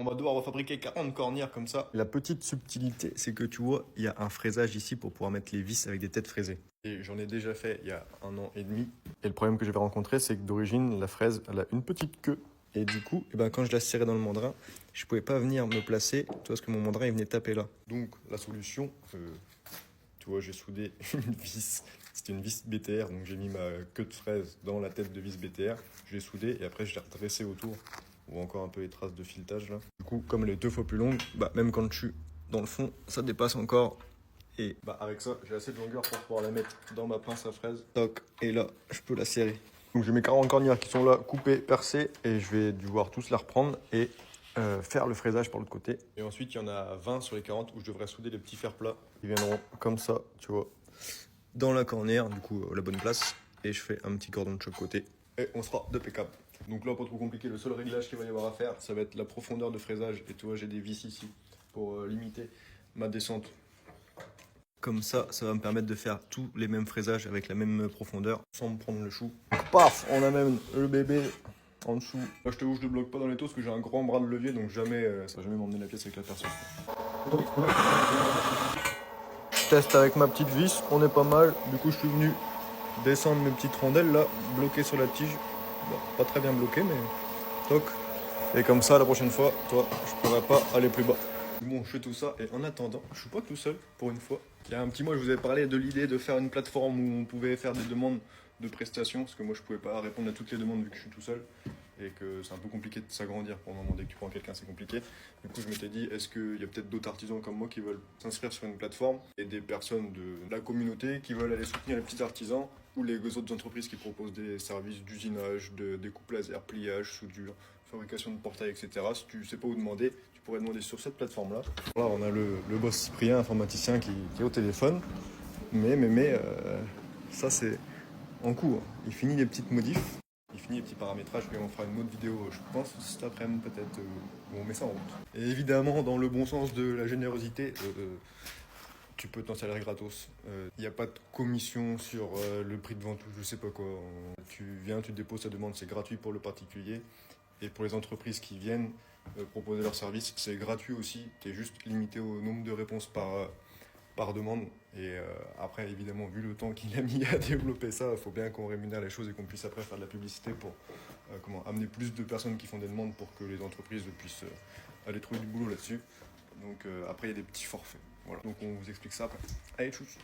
On va devoir refabriquer 40 cornières comme ça. La petite subtilité, c'est que tu vois, il y a un fraisage ici pour pouvoir mettre les vis avec des têtes fraisées. Et j'en ai déjà fait il y a 1 an et demi. Et le problème que j'avais rencontré, c'est que d'origine, la fraise, elle a une petite queue. Et du coup, quand je la serrais dans le mandrin, je pouvais pas venir me placer, tu vois, parce que mon mandrin, il venait taper là. Donc, la solution, tu vois, j'ai soudé une vis. C'était une vis BTR, donc j'ai mis ma queue de fraise dans la tête de vis BTR. Je l'ai soudée et après, je l'ai redressée autour. On voit encore un peu les traces de filetage là. Du coup, comme elle est 2 fois plus longue, même quand je suis dans le fond, ça dépasse encore. Et avec ça, j'ai assez de longueur pour pouvoir la mettre dans ma pince à fraise. Toc, et là, je peux la serrer. Donc j'ai mes 40 cornières qui sont là, coupées, percées, et je vais devoir tous la reprendre et faire le fraisage par l'autre côté. Et ensuite, il y en a 20 sur les 40 où je devrais souder les petits fers plats. Ils viendront comme ça, tu vois, dans la cornière, du coup, la bonne place. Et je fais un petit cordon de chaque côté. Et on sera de pick-up. Donc là, pas trop compliqué, le seul réglage qu'il va y avoir à faire, ça va être la profondeur de fraisage. Et tu vois, j'ai des vis ici pour limiter ma descente. Comme ça va me permettre de faire tous les mêmes fraisages avec la même profondeur sans me prendre le chou. Paf, on amène le bébé en dessous. Là, je t'avoue, je ne bloque pas dans les taux parce que j'ai un grand bras de levier, donc jamais, ça va jamais m'emmener la pièce avec la personne. Je teste avec ma petite vis, on est pas mal. Du coup, je suis venu descendre mes petites rondelles là, bloquées sur la tige. Bon, pas très bien bloquées, mais toc. Et comme ça, la prochaine fois, toi, je pourrais pas aller plus bas. Bon, je fais tout ça et en attendant, je suis pas tout seul pour une fois. Il y a un petit mois, je vous avais parlé de l'idée de faire une plateforme où on pouvait faire des demandes de prestations, parce que moi je pouvais pas répondre à toutes les demandes vu que je suis tout seul et que c'est un peu compliqué de s'agrandir pour le moment. Dès que tu prends quelqu'un, c'est compliqué. Du coup, je m'étais dit, est-ce qu'il y a peut-être d'autres artisans comme moi qui veulent s'inscrire sur une plateforme et des personnes de la communauté qui veulent aller soutenir les petits artisans ou les autres entreprises qui proposent des services d'usinage, de découpe laser, pliage, soudure, fabrication de portails, etc. Si tu sais pas où demander, tu pourrais demander sur cette plateforme-là. Là, on a le boss Cyprien, informaticien, qui est au téléphone. Mais ça, c'est en cours. Il finit les petites modifs, il finit les petits paramétrages, et on fera une autre vidéo, je pense, cet après-midi peut-être, où on met ça en route. Et évidemment, dans le bon sens de la générosité, tu peux t'en servir gratos. Il n'y a pas de commission sur le prix de vente ou je sais pas quoi. Tu viens, tu déposes ta demande, c'est gratuit pour le particulier. Et pour les entreprises qui viennent proposer leurs services, c'est gratuit aussi. Tu es juste limité au nombre de réponses par demande. Et après, évidemment, vu le temps qu'il a mis à développer ça, il faut bien qu'on rémunère les choses et qu'on puisse après faire de la publicité pour amener plus de personnes qui font des demandes pour que les entreprises puissent aller trouver du boulot là-dessus. Donc après, il y a des petits forfaits. Voilà. Donc on vous explique ça après. Allez, tchuss.